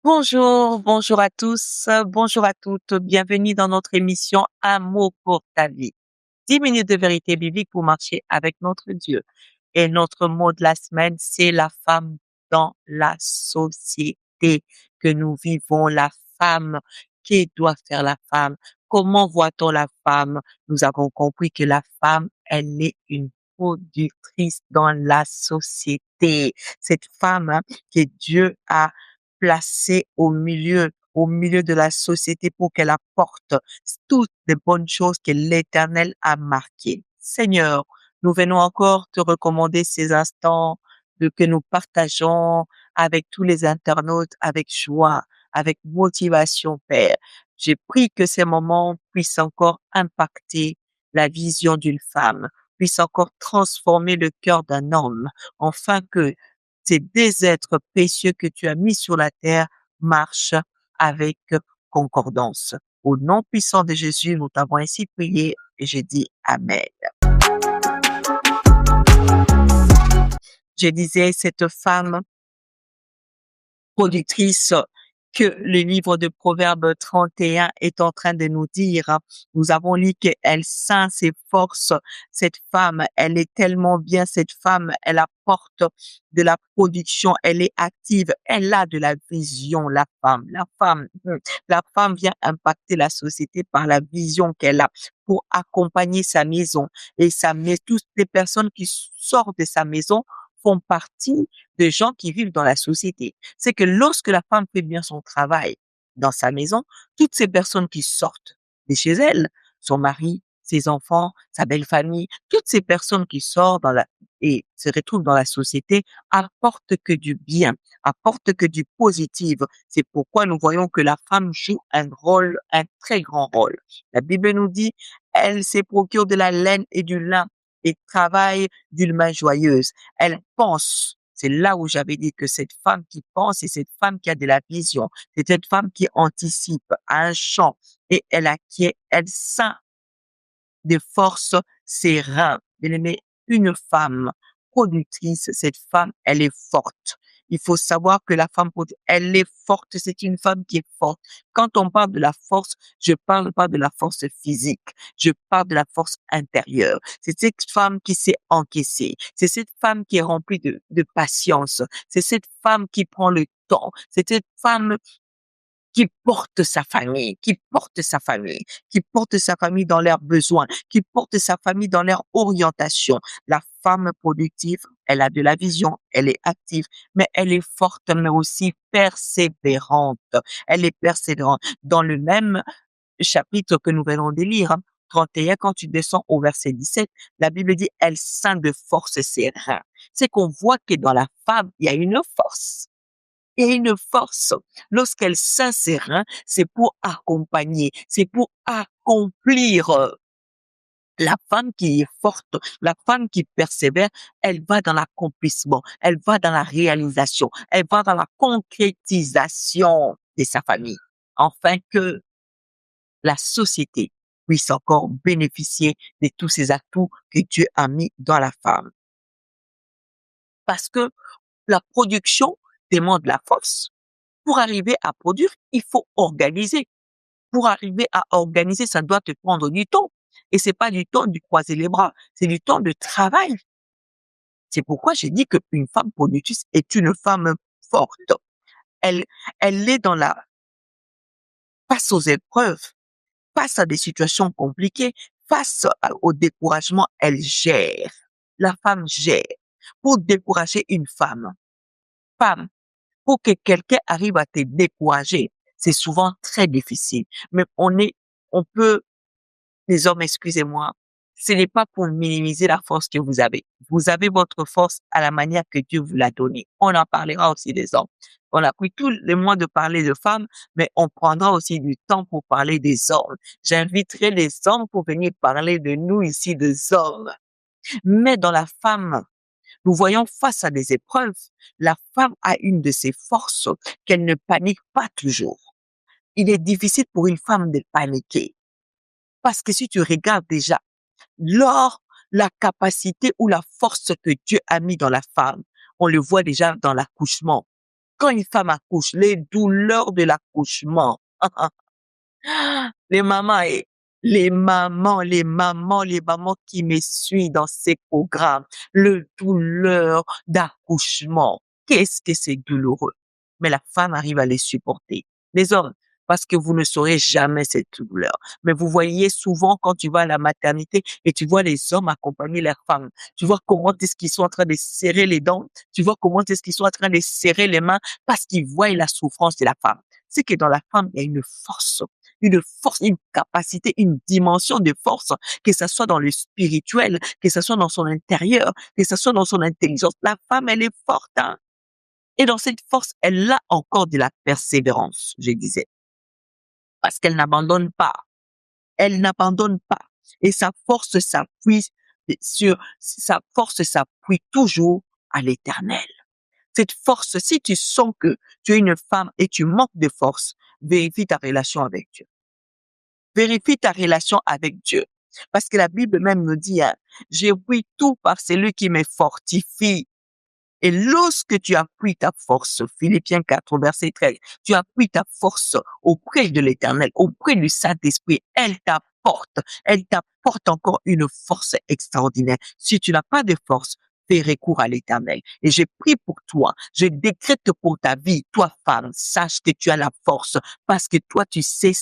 Bonjour, bonjour à tous, bonjour à toutes. Bienvenue dans notre émission Un mot pour ta vie. 10 minutes de vérité biblique pour marcher avec notre Dieu. Et notre mot de la semaine, c'est la femme dans la société que nous vivons, la femme. Que doit faire la femme? Comment voit-on la femme? Nous avons compris que la femme, elle est une productrice dans la société. Cette femme que Dieu a placée au milieu de la société pour qu'elle apporte toutes les bonnes choses que l'Éternel a marquées. Seigneur, nous venons encore te recommander ces instants que nous partageons avec tous les internautes, avec joie, avec motivation, Père. J'ai pris que ces moments puissent encore impacter la vision d'une femme, puissent encore transformer le cœur d'un homme, afin que ces deux êtres précieux que tu as mis sur la terre marchent avec concordance. Au nom puissant de Jésus, nous t'avons ainsi prié et j'ai dit Amen. Je disais, cette femme productrice que le livre de Proverbes 31 est en train de nous dire. Nous avons lu qu'elle ceint ses forces. Cette femme, elle est tellement bien. Cette femme, elle apporte de la production. Elle est active. Elle a de la vision, la femme. La femme vient impacter la société par la vision qu'elle a pour accompagner sa maison. Et toutes les personnes qui sortent de sa maison font partie de gens qui vivent dans la société. C'est que lorsque la femme fait bien son travail dans sa maison, toutes ces personnes qui sortent de chez elle, son mari, ses enfants, sa belle famille, toutes ces personnes qui sortent et se retrouvent dans la société apportent que du bien, apportent que du positif. C'est pourquoi nous voyons que la femme joue un très grand rôle. La Bible nous dit, elle se procure de la laine et du lin et travaille d'une main joyeuse. Elle pense. C'est là où j'avais dit que cette femme qui pense et cette femme qui a de la vision, c'est cette femme qui anticipe à un champ et elle sent de force ses reins. Bien-aimé, une femme productrice, cette femme, elle est forte. Il faut savoir que la femme, elle est forte, c'est une femme qui est forte. Quand on parle de la force, je parle pas de la force physique, je parle de la force intérieure. C'est cette femme qui s'est encaissée, c'est cette femme qui est remplie de patience, c'est cette femme qui prend le temps, c'est cette femme qui porte sa famille, qui porte sa famille dans leurs besoins, qui porte sa famille dans leur orientation. La femme productive, elle a de la vision, elle est active, mais elle est forte, mais aussi persévérante. Elle est persévérante. Dans le même chapitre que nous venons de lire, 31, quand tu descends au verset 17, la Bible dit, elle ceint de force ses reins. C'est qu'on voit que dans la femme, il y a une force. Et une force. Lorsqu'elle ceint ses reins, c'est pour accompagner, c'est pour accomplir. La femme qui est forte, la femme qui persévère, elle va dans l'accomplissement, elle va dans la réalisation, elle va dans la concrétisation de sa famille, afin que la société puisse encore bénéficier de tous ces atouts que Dieu a mis dans la femme. Parce que la production demande la force. Pour arriver à produire, il faut organiser. Pour arriver à organiser, ça doit te prendre du temps. Et c'est pas du temps de croiser les bras, c'est du temps de travail. C'est pourquoi j'ai dit qu'une femme productrice est une femme forte. Elle, elle est face aux épreuves, face à des situations compliquées, au découragement, elle gère. La femme gère. Pour décourager une femme, pour que quelqu'un arrive à te décourager, c'est souvent très difficile. Mais on peut, les hommes, excusez-moi, ce n'est pas pour minimiser la force que vous avez. Vous avez votre force à la manière que Dieu vous l'a donnée. On en parlera aussi des hommes. On a pris tout le mois de parler de femmes, mais on prendra aussi du temps pour parler des hommes. J'inviterai les hommes pour venir parler de nous ici, des hommes. Mais dans la femme, nous voyons face à des épreuves, la femme a une de ses forces, qu'elle ne panique pas toujours. Il est difficile pour une femme de paniquer. Parce que si tu regardes déjà, la capacité ou la force que Dieu a mis dans la femme, on le voit déjà dans l'accouchement. Quand une femme accouche, les douleurs de l'accouchement, les mamans et les mamans qui me suivent dans ces programmes, le douleur d'accouchement. Qu'est-ce que c'est douloureux? Mais la femme arrive à les supporter. Les hommes, parce que vous ne saurez jamais cette douleur. Mais vous voyez souvent quand tu vas à la maternité et tu vois les hommes accompagner leurs femmes. Tu vois comment est-ce qu'ils sont en train de serrer les dents. Tu vois comment est-ce qu'ils sont en train de serrer les mains parce qu'ils voient la souffrance de la femme. C'est que dans la femme, il y a une force, une capacité, une dimension de force, que ce soit dans le spirituel, que ce soit dans son intérieur, que ce soit dans son intelligence. La femme, elle est forte, hein. Et dans cette force, elle a encore de la persévérance, je disais, parce qu'elle n'abandonne pas. Elle n'abandonne pas. Et sa force s'appuie toujours à l'Éternel. Cette force, si tu sens que tu es une femme et tu manques de force, vérifie ta relation avec Dieu. Vérifie ta relation avec Dieu. Parce que la Bible même nous dit, hein, j'ai pris tout par celui qui me fortifie. Et lorsque tu appuies ta force, Philippiens 4, verset 13, tu appuies ta force auprès de l'Éternel, auprès du Saint-Esprit, elle t'apporte encore une force extraordinaire. Si tu n'as pas de force, fais recours à l'Éternel. Et je prie pour toi, je décrète pour ta vie, toi femme, sache que tu as la force, parce que toi tu sais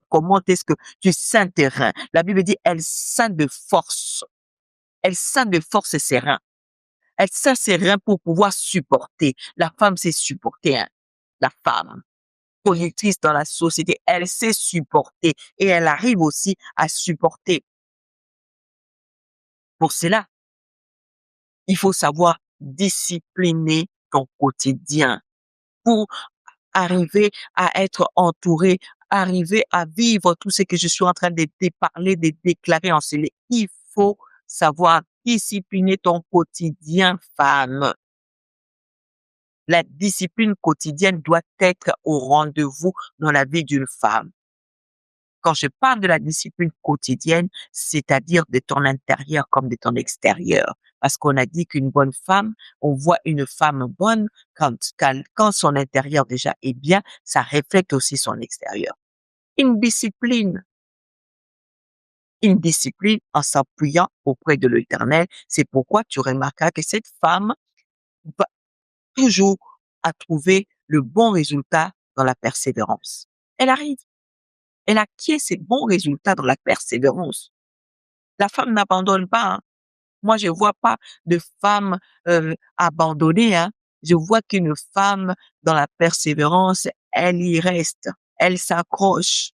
comment est-ce que tu ceins tes reins. La Bible dit, elle ceint de force. Elle ceint de force ses reins. Elle sert ses reins pour pouvoir supporter. La femme sait supporter, hein. La femme, productrice dans la société, elle sait supporter et elle arrive aussi à supporter. Pour cela, il faut savoir discipliner ton quotidien pour arriver à être entouré, arriver à vivre tout ce que je suis en train de te parler, de déclarer en cela. Il faut savoir discipliner ton quotidien, femme. La discipline quotidienne doit être au rendez-vous dans la vie d'une femme. Quand je parle de la discipline quotidienne, c'est-à-dire de ton intérieur comme de ton extérieur. Parce qu'on a dit qu'une bonne femme, on voit une femme bonne quand son intérieur déjà est bien, ça reflète aussi son extérieur. Une discipline, une discipline en s'appuyant auprès de l'Éternel. C'est pourquoi tu remarqueras que cette femme va toujours à trouver le bon résultat dans la persévérance. Elle arrive. Elle acquiert ces bons résultats dans la persévérance. La femme n'abandonne pas, hein. Moi, je vois pas de femme abandonnée, hein. Je vois qu'une femme dans la persévérance, elle y reste. Elle s'accroche.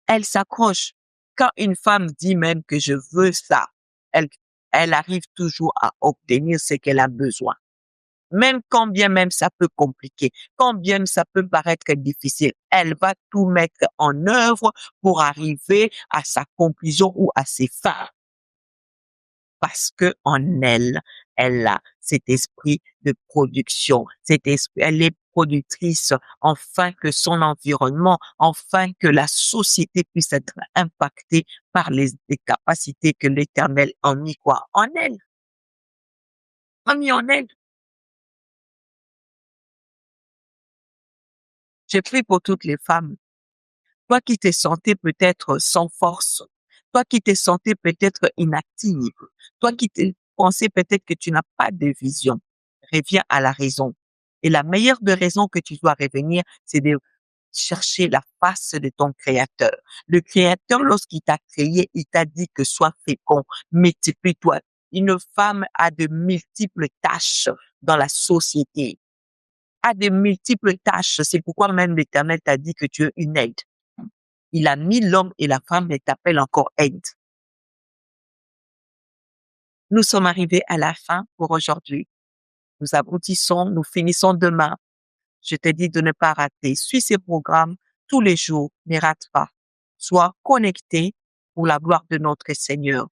Elle s'accroche. Quand une femme dit même que je veux ça, elle, elle arrive toujours à obtenir ce qu'elle a besoin. Même quand bien même ça peut compliquer, quand bien ça peut paraître difficile, elle va tout mettre en œuvre pour arriver à sa conclusion ou à ses fins. Parce que en elle, elle a cet esprit de production, cet esprit, elle est productrice, afin que son environnement, afin que la société puisse être impactée par les capacités que l'Éternel a mis quoi? En elle. A mis en elle. J'ai pris pour toutes les femmes. Toi qui te sentais peut-être sans force, toi qui te sentais peut-être inactive, toi qui te pensais peut-être que tu n'as pas de vision, reviens à la raison. Et la meilleure des raisons que tu dois revenir, c'est de chercher la face de ton créateur. Le créateur, lorsqu'il t'a créé, il t'a dit que sois fécond, multiplie-toi. Une femme a de multiples tâches dans la société, a de multiples tâches. C'est pourquoi même l'Éternel t'a dit que tu es une aide. Il a mis l'homme et la femme et t'appelle encore aide. Nous sommes arrivés à la fin pour aujourd'hui. Nous aboutissons, nous finissons demain. Je te dis de ne pas rater. Suis ces programmes tous les jours, ne rate pas. Sois connecté pour la gloire de notre Seigneur.